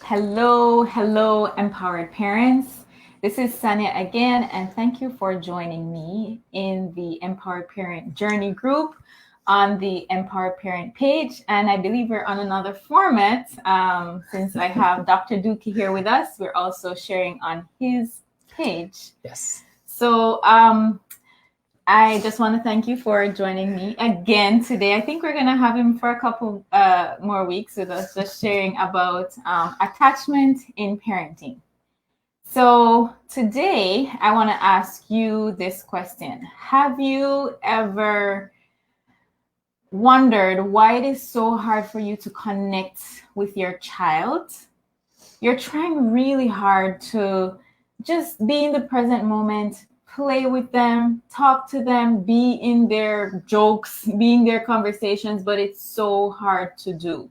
Hello, empowered parents. This is Sanya again, and thank you for joining me in the Empowered Parent Journey group on the Empowered Parent page. And I believe we're on another format. Since I have Dr. Dookie here with us, we're also sharing on his page. Yes. So I just want to thank you for joining me again today. I think we're going to have him for a couple more weeks with us, just sharing about attachment in parenting. So today, I want to ask you this question. Have you ever wondered why it is so hard for you to connect with your child? You're trying really hard to just be in the present moment, play with them, talk to them, be in their jokes, be in their conversations, but it's so hard to do.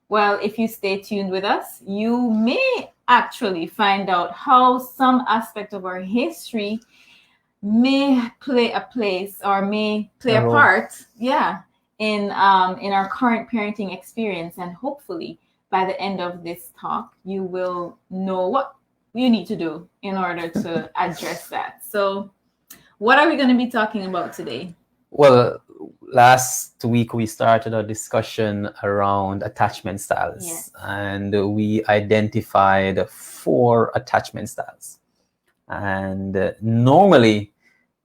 Well, if you stay tuned with us, you may actually find out how some aspect of our history may play a place or may play a part, in our current parenting experience. And hopefully by the end of this talk, you will know what you need to do in order to address that. So what are we going to be talking about today? Well, last week we started a discussion around attachment styles. Yes. And we identified 4 attachment styles. And normally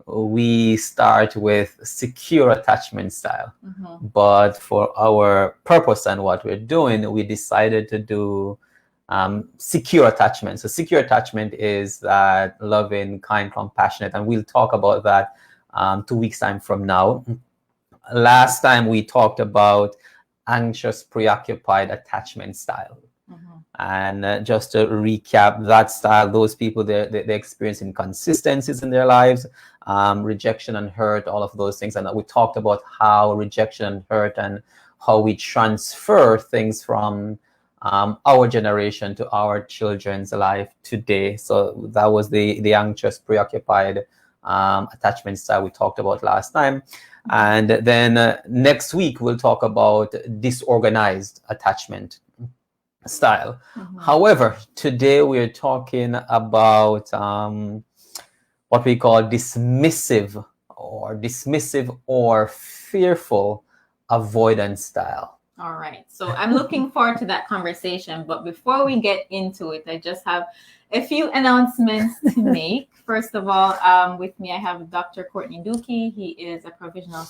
we start with secure attachment style. Mm-hmm. But for our purpose and what we're doing, we decided to do secure attachment. So secure attachment is that loving, kind, compassionate, and we'll talk about that 2 weeks time from now. Last time we talked about anxious, preoccupied attachment style. Mm-hmm. And just to recap that style, those people, they experience inconsistencies in their lives, rejection and hurt, all of those things. And we talked about how rejection and hurt and how we transfer things from our generation to our children's life today. So that was the anxious, preoccupied attachment style we talked about last time. And then next week, we'll talk about disorganized attachment style. Mm-hmm. However, today we're talking about what we call dismissive or fearful avoidance style. All right. So I'm looking forward to that conversation. But before we get into it, I just have a few announcements to make. First of all, with me, I have Dr. Courtney Dookie. He is a provisional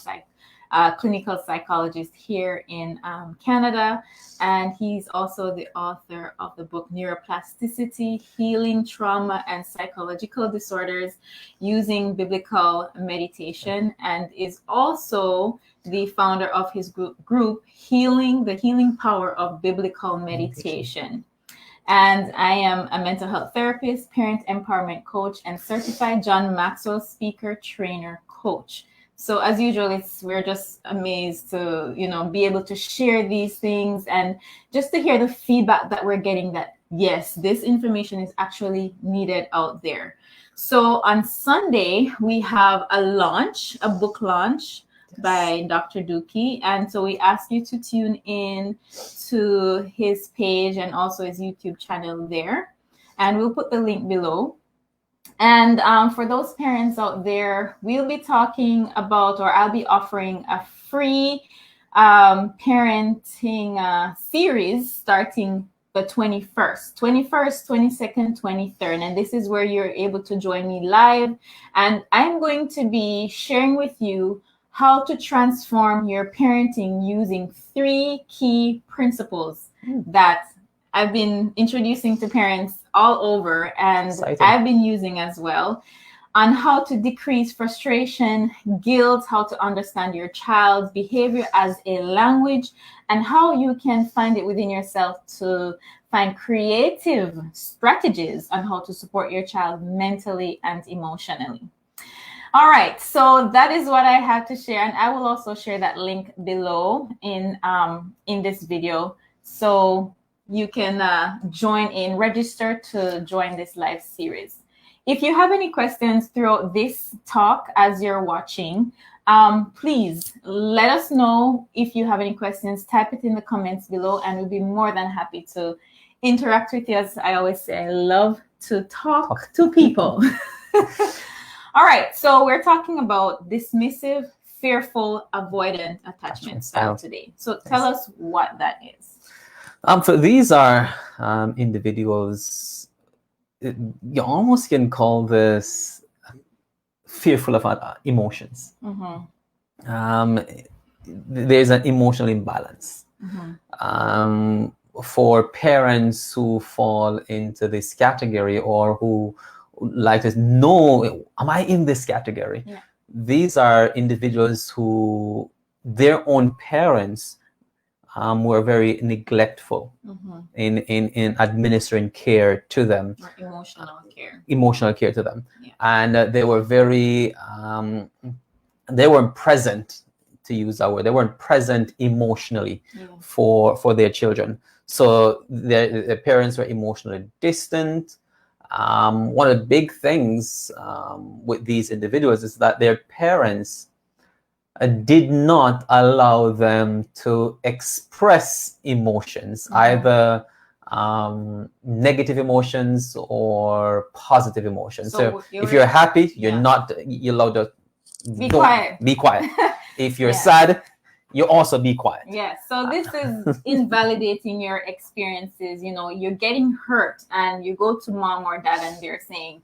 clinical psychologist here in Canada. And he's also the author of the book Neuroplasticity, Healing Trauma and Psychological Disorders Using Biblical Meditation, and is also the founder of his group the Healing Power of Biblical Meditation. And I am a mental health therapist, parent empowerment coach, and certified John Maxwell speaker, trainer, coach. So as usual, we're just amazed to, be able to share these things and just to hear the feedback that we're getting that, yes, this information is actually needed out there. So on Sunday, we have a book launch by Dr. Dookie. And so we ask you to tune in to his page and also his YouTube channel there. And we'll put the link below. And for those parents out there, we'll be talking about, or I'll be offering a free parenting series starting the 21st, 22nd, 23rd. And this is where you're able to join me live. And I'm going to be sharing with you how to transform your parenting using 3 key principles that I've been introducing to parents all over, and Exciting. I've been using as well, on how to decrease frustration, guilt, how to understand your child's behavior as a language, and how you can find it within yourself to find creative strategies on how to support your child mentally and emotionally. All right, so that is what I have to share, and I will also share that link below in this video, so you can register to join this live series. If you have any questions throughout this talk as you're watching, Please let us know if you have any questions. Type it in the comments below, and we'll be more than happy to interact with you. As I always say, I love to talk to people. All right, so we're talking about dismissive, fearful, avoidant attachment style today. So tell us what that is. So these are individuals, you almost can call this fearful of emotions. There's an emotional imbalance. For parents who fall into this category, or who like to know, am I in this category? Yeah. These are individuals who their own parents were very neglectful in administering care to them, or emotional care to them. Yeah. And they were very they weren't present, to use that word. They weren't present emotionally for their children. So their parents were emotionally distant. One of the big things with these individuals is that their parents did not allow them to express emotions, either negative emotions or positive emotions. So if you're happy, you're allowed to be quiet. Be quiet. If you're sad, you also be quiet. Yes. So this is invalidating your experiences. You know, you're getting hurt and you go to mom or dad and they're saying,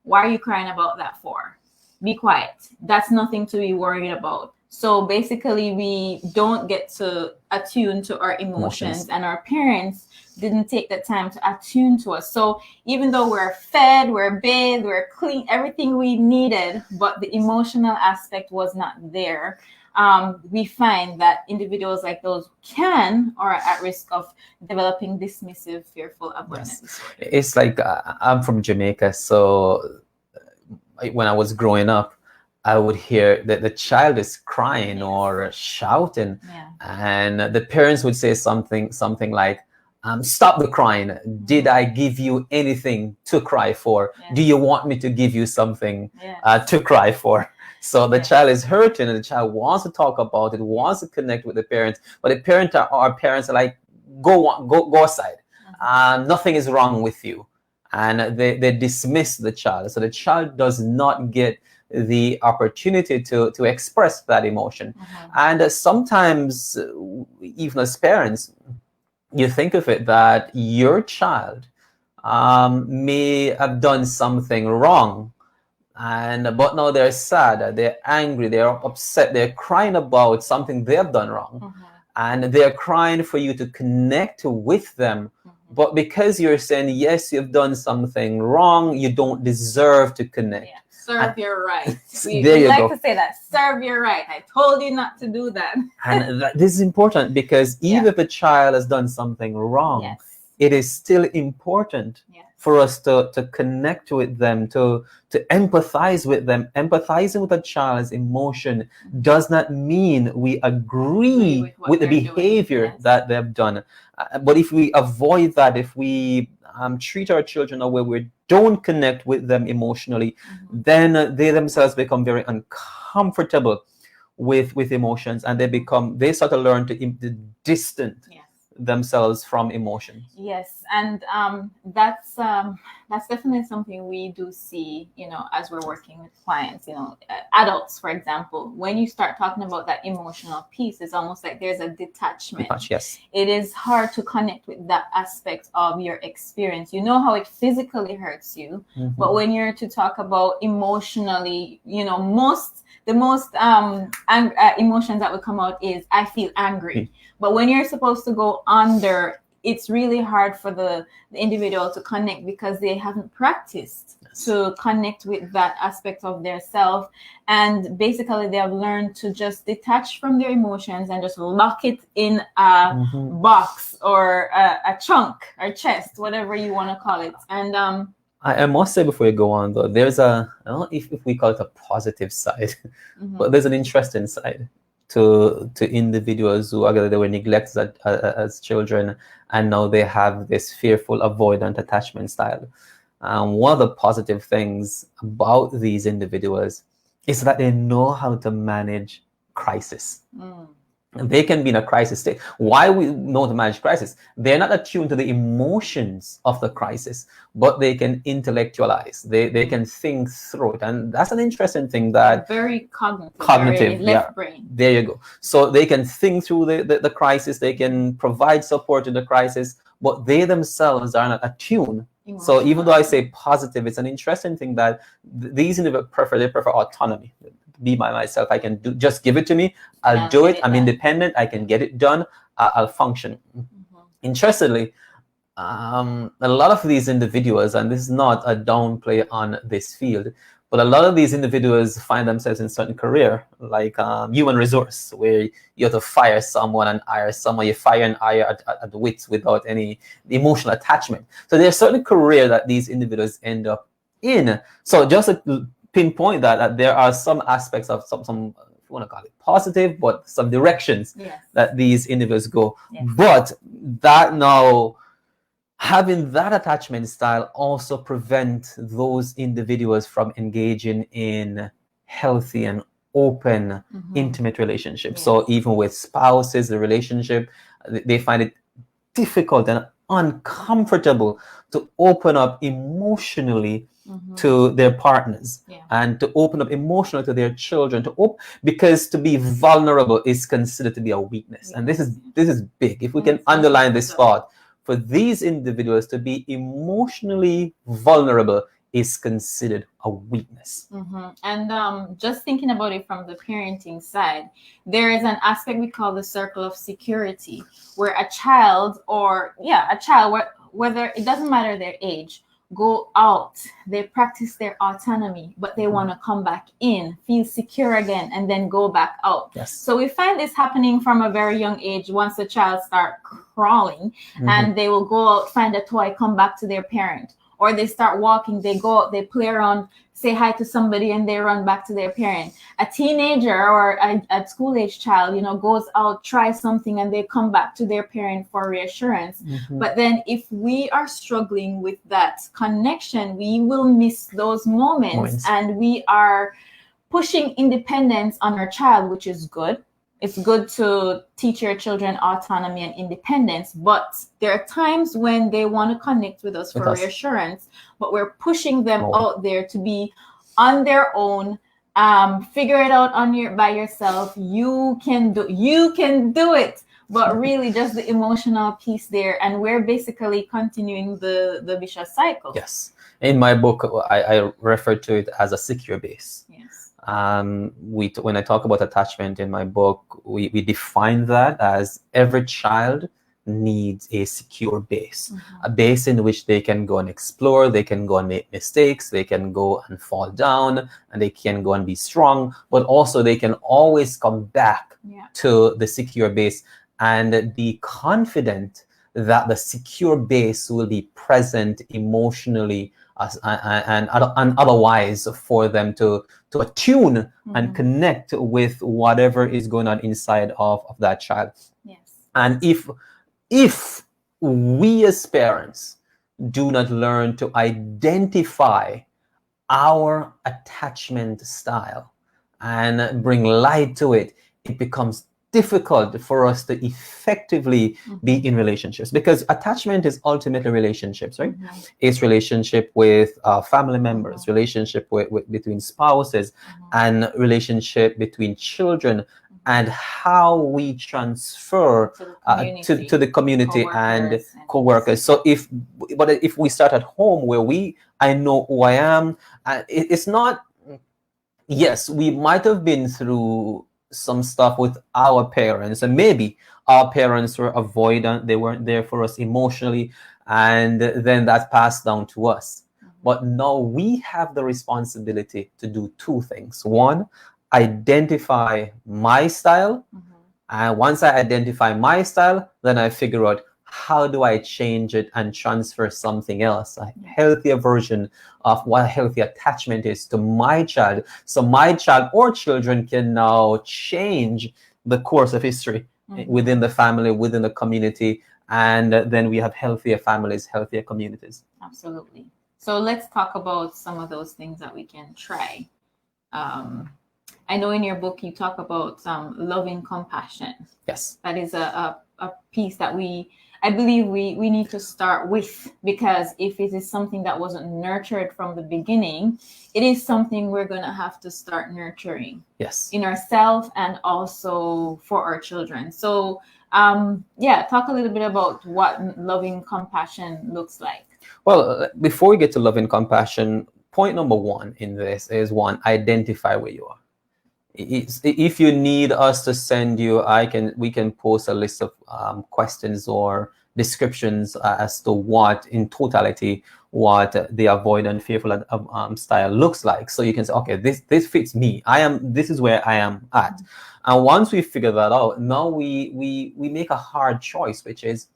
why are you crying about that for? Be quiet. That's nothing to be worried about. So basically, we don't get to attune to our emotions, and our parents didn't take the time to attune to us. So even though we're fed, we're bathed, we're clean, everything we needed, but the emotional aspect was not there, we find that individuals like those are at risk of developing dismissive, fearful avoidance disorder. It's like I'm from Jamaica, so when I was growing up, I would hear that the child is crying or shouting, and the parents would say something like, stop the crying. Did I give you anything to cry for? Do you want me to give you something to cry for? So the child is hurting and the child wants to talk about it, wants to connect with the parents, but the parents are like, go aside. Nothing is wrong with you. And they dismiss the child. So the child does not get the opportunity to express that emotion. And sometimes, even as parents, you think of it that your child may have done something wrong, but now they're sad, they're angry, they're upset, they're crying about something they have done wrong, and they're crying for you to connect with them. But because you're saying, yes, you've done something wrong, you don't deserve to connect. Serve your right. We like to say that. Serve your right. I told you not to do that. And this is important, because even if the child has done something wrong, it is still important for us to connect with them, to empathize with them. Empathizing with a child's emotion does not mean we agree with the behavior that they've done. But if we avoid that, if we treat our children in a way we don't connect with them emotionally, then they themselves become very uncomfortable with emotions, and they start to learn to distance themselves from emotions. Yes, and that's definitely something we do see, as we're working with clients, adults, for example. When you start talking about that emotional piece, it's almost like there's a detachment. Yes. It is hard to connect with that aspect of your experience. You know how it physically hurts you, but when you're to talk about emotionally, the most emotions that will come out is, I feel angry. But when you're supposed to go under, it's really hard for the individual to connect, because they haven't practiced to connect with that aspect of their self. And basically, they have learned to just detach from their emotions and just lock it in a box or a trunk or chest, whatever you want to call it. And I must say, before you go on, though, there's I don't know if we call it a positive side, but there's an interesting side to individuals who they were neglected as children, and now they have this fearful avoidant attachment style. One of the positive things about these individuals is that they know how to manage crisis. Mm. They can be in a crisis state. Why we know to manage crisis? They're not attuned to the emotions of the crisis, but they can intellectualize. They can think through it. And that's an interesting thing that very cognitive, cognitive, very left brain. There you go. So they can think through the crisis, they can provide support in the crisis, but they themselves are not attuned. So even though I say positive, it's an interesting thing that these individuals prefer autonomy. Be by myself. I can do, just give it to me. I'll do it. I'm independent. I can get it done. I'll function. Interestingly, a lot of these individuals, and this is not a downplay on this field, but a lot of these individuals find themselves in certain career, like human resource, where you have to fire someone and hire someone. You fire and hire at wits without any emotional attachment. So there's certain career that these individuals end up in. So just to pinpoint that there are some aspects of some if you want to call it positive, but some directions that these individuals go. But that now, having that attachment style also prevent those individuals from engaging in healthy and open, intimate relationships. So even with spouses, the relationship, they find it difficult and uncomfortable to open up emotionally to their partners and to open up emotionally to their children, because to be vulnerable is considered to be a weakness. And this is big. If we can underline this thought, for these individuals to be emotionally vulnerable is considered a weakness. And just thinking about it from the parenting side, there is an aspect we call the circle of security, where a child, whether it doesn't matter their age, go out, they practice their autonomy, but they want to come back in, feel secure again, and then go back out. So we find this happening from a very young age. Once the child start crawling, and they will go out, find a toy, come back to their parent. Or they start walking, they go out, they play around, say hi to somebody, and they run back to their parent. A teenager or a school-age child, goes out, tries something, and they come back to their parent for reassurance. But then if we are struggling with that connection, we will miss those moments. And we are pushing independence on our child, which is good. It's good to teach your children autonomy and independence, but there are times when they want to connect with us for reassurance, but we're pushing them out there to be on their own. Figure it out by yourself. You can do it. But really, just the emotional piece there, and we're basically continuing the vicious cycle. Yes. In my book, I refer to it as a secure base. When I talk about attachment in my book, we define that as every child needs a secure base, a base in which they can go and explore, they can go and make mistakes, they can go and fall down, and they can go and be strong, but also they can always come back to the secure base and be confident that the secure base will be present emotionally and otherwise for them to attune and connect with whatever is going on inside of that child. And if we as parents do not learn to identify our attachment style and bring light to it, it becomes difficult for us to effectively be in relationships, because attachment is ultimately relationships, right? It's relationship with family members, relationship between spouses, and relationship between children, and how we transfer to the community and co-workers. So if we start at home, where I know who I am, it's not, yes, we might have been through some stuff with our parents, and maybe our parents were avoidant, they weren't there for us emotionally, and then that passed down to us. But now we have the responsibility to do two things. One, identify my style, and once I identify my style, then I figure out how do I change it and transfer something else, a healthier version of what healthy attachment is to my child. So my child or children can now change the course of history within the family, within the community, and then we have healthier families, healthier communities. Absolutely. So let's talk about some of those things that we can try. I know in your book you talk about loving compassion. Yes. That is a piece that I believe we need to start with, because if it is something that wasn't nurtured from the beginning, it is something we're going to have to start nurturing. Yes. In ourselves and also for our children. So talk a little bit about what loving compassion looks like. Well, before we get to loving compassion, point number one in this is, one, identify where you are. If you need us to send you, we can post a list of questions or descriptions as to what, in totality, what the avoidant, fearful style looks like. So you can say, okay, this fits me. This is where I am at. And once we figure that out, now we make a hard choice, which is,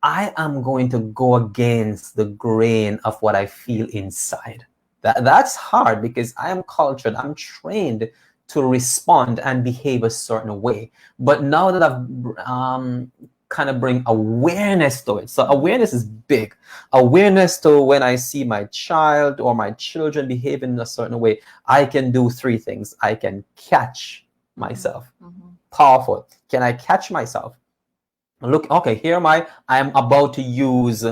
I am going to go against the grain of what I feel inside. That's hard, because I am cultured, I'm trained to respond and behave a certain way. But now that I've kind of bring awareness to it. So awareness is big. Awareness to when I see my child or my children behave in a certain way, I can do three things. I can catch myself. Powerful. Can I catch myself? Look, okay, here am I am about to use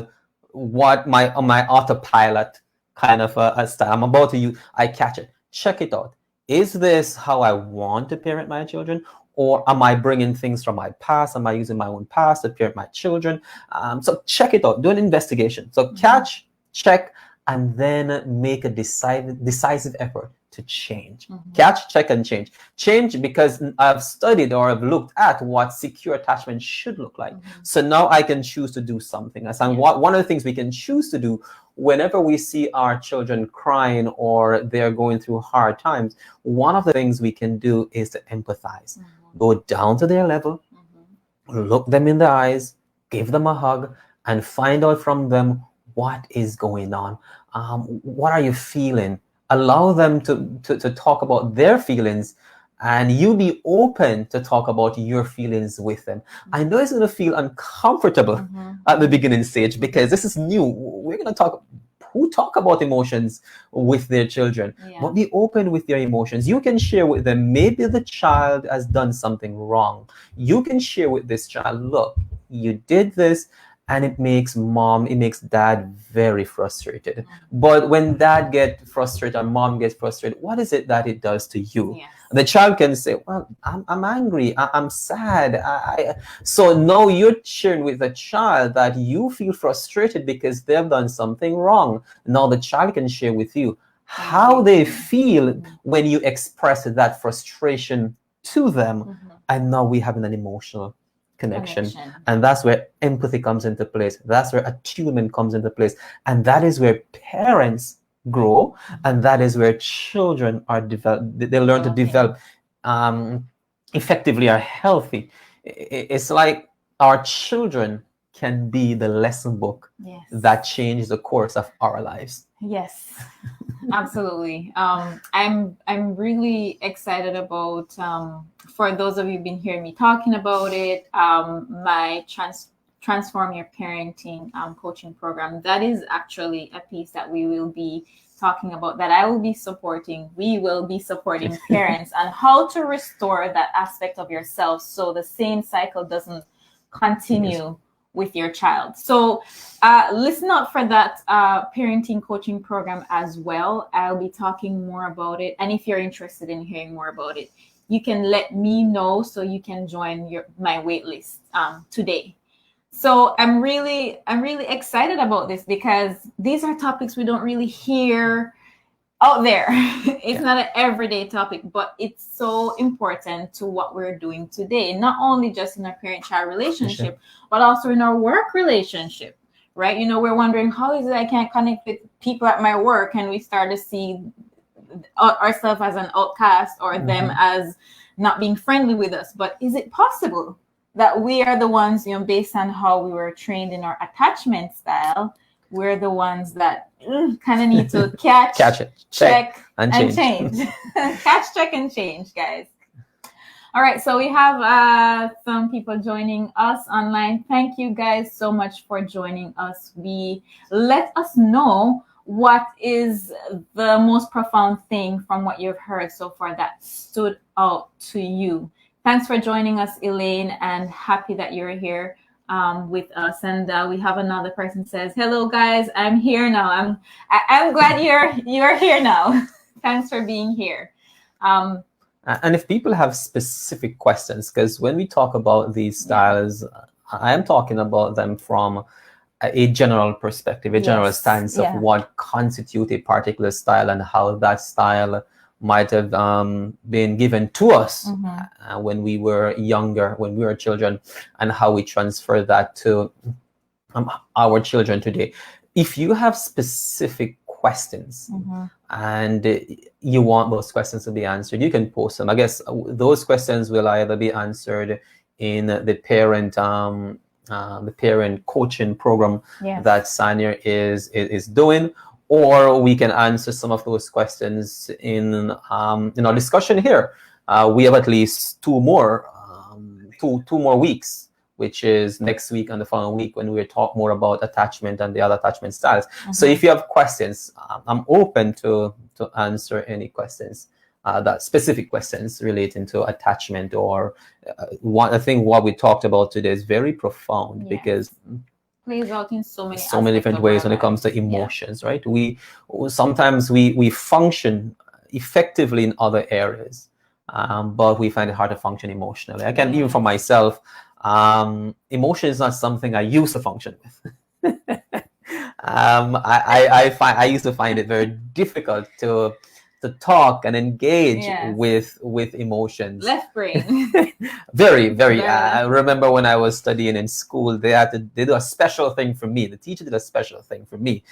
what my autopilot kind of a style. I'm about to use, I catch it. Check it out. Is this how I want to parent my children? Or am I bringing things from my past? Am I using my own past to parent my children? So check it out. Do an investigation. So catch, check, and then make a decisive effort to change. Catch, check, and change. Change, because I've studied or I've looked at what secure attachment should look like. So now I can choose to do something. And one of the things we can choose to do whenever we see our children crying or they're going through hard times, one of the things we can do is to empathize. Go down to their level, look them in the eyes, give them a hug, and find out from them what is going on. What are you feeling? Allow them to talk about their feelings, and you be open to talk about your feelings with them. I know it's going to feel uncomfortable at the beginning stage, because this is new. We're going to talk about emotions with their children, but be open with their emotions. You can share with them, maybe the child has done something wrong. You can share with this child, look, you did this, and it makes dad very frustrated. But when dad gets frustrated and mom gets frustrated, what is it that it does to you? Yes. The child can say, well, I'm angry, I'm sad. So now you're sharing with the child that you feel frustrated because they've done something wrong. Now the child can share with you how they feel when you express that frustration to them. And now we have an emotional connection. And that's where empathy comes into place. That's where attunement comes into place. And that is where parents grow, and that is where children are developed. They learn to develop effectively, are healthy. It's like our children can be the lesson book that changes the course of our lives. Yes, absolutely. I'm really excited about, for those of you who've been hearing me talking about it, my Transform Your Parenting coaching program. That is actually a piece that we will be talking about, that I will be supporting. We will be supporting parents on how to restore that aspect of yourself so the same cycle doesn't continue with your child. So listen out for that parenting coaching program as well. I'll be talking more about it. And if you're interested in hearing more about it, you can let me know so you can join my wait list today. So I'm really excited about this, because these are topics we don't really hear out there. It's not an everyday topic, but it's so important to what we're doing today, not only just in a parent-child relationship, but also in our work relationship, right? You know, we're wondering, how is it I can't connect with people at my work, and we start to see ourselves as an outcast or them as not being friendly with us. But is it possible that we are the ones, you know, based on how we were trained in our attachment style, we're the ones that kind of need to catch it, check, and change. Catch, check, and change, guys. All right, so we have some people joining us online. Thank you guys so much for joining us. Let us know what is the most profound thing from what you've heard so far that stood out to you? Thanks for joining us, Elaine, and happy that you're here with us. And we have another person says, "Hello, guys, I'm here now. I'm glad you're here now. Thanks for being here." And if people have specific questions, because when we talk about these styles, I am talking about them from a general perspective, a general stance of what constitutes a particular style and how that style might have been given to us when we were younger, when we were children, and how we transfer that to our children today. If you have specific questions and you want those questions to be answered, you can post them. I guess those questions will either be answered in the parent coaching program that Sanya is doing, or we can answer some of those questions in our discussion here. We have at least two more weeks, which is next week and the following week, when we talk more about attachment and the other attachment styles. So if you have questions, I'm open to answer any questions, that specific questions relating to attachment, or I think what we talked about today is very profound because plays out in so many different ways when it comes to emotions, right? Sometimes we function effectively in other areas, but we find it hard to function emotionally. I can, even for myself, emotion is not something I used to function with. I used to find it very difficult to talk and engage with emotions. Left brain. very. I remember when I was studying in school, they do a special thing for me. The teacher did a special thing for me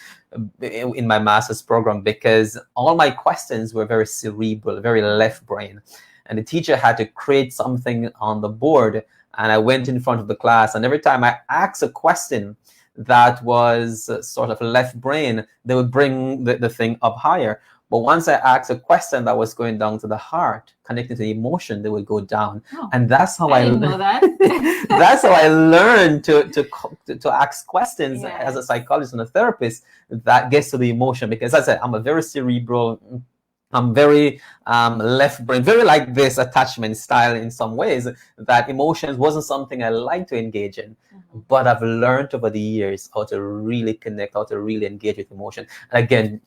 in my master's program, because all my questions were very cerebral, very left brain. And the teacher had to create something on the board, and I went in front of the class, and every time I asked a question that was sort of left brain, they would bring the thing up higher. But once I asked a question that was going down to the heart, connected to the emotion, they would go down. And that's how I didn't know that. that's how I learned to ask questions as a psychologist and a therapist that gets to the emotion. Because as I said, I'm a very cerebral, I'm very left brain, very like this attachment style in some ways, that emotions wasn't something I like to engage in. But I've learned over the years how to really connect, how to really engage with emotion. And again,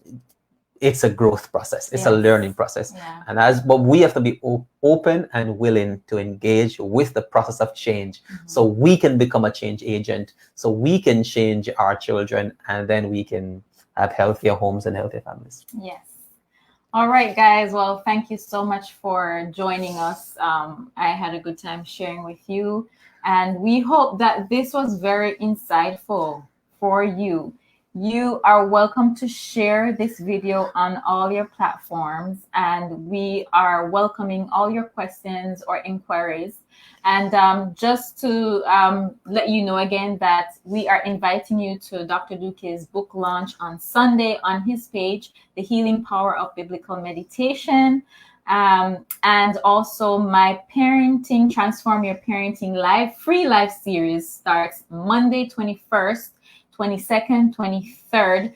it's a growth process. It's a learning process. But we have to be open and willing to engage with the process of change, so we can become a change agent, so we can change our children, and then we can have healthier homes and healthier families. Yes. All right, guys. Well, thank you so much for joining us. I had a good time sharing with you, and we hope that this was very insightful for you. You are welcome to share this video on all your platforms, and we are welcoming all your questions or inquiries. And just to let you know again that we are inviting you to Dr. Duke's book launch on Sunday on his page, The Healing Power of Biblical Meditation. And also my parenting, Transform Your Parenting free live series starts Monday 21st, 22nd, 23rd,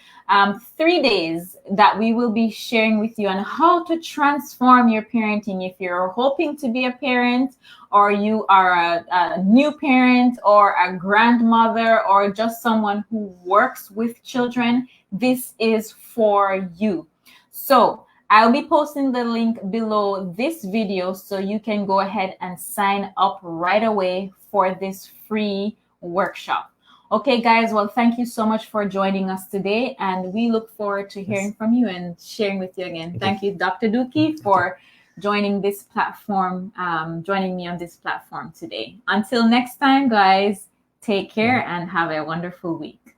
3 days that we will be sharing with you on how to transform your parenting. If you're hoping to be a parent, or you are a new parent, or a grandmother, or just someone who works with children, this is for you. So I'll be posting the link below this video, so you can go ahead and sign up right away for this free workshop. Okay, guys, well, thank you so much for joining us today, and we look forward to hearing from you and sharing with you again. Thank you, Dr. Duke, for joining this platform, joining me on this platform today. Until next time, guys, take care and have a wonderful week.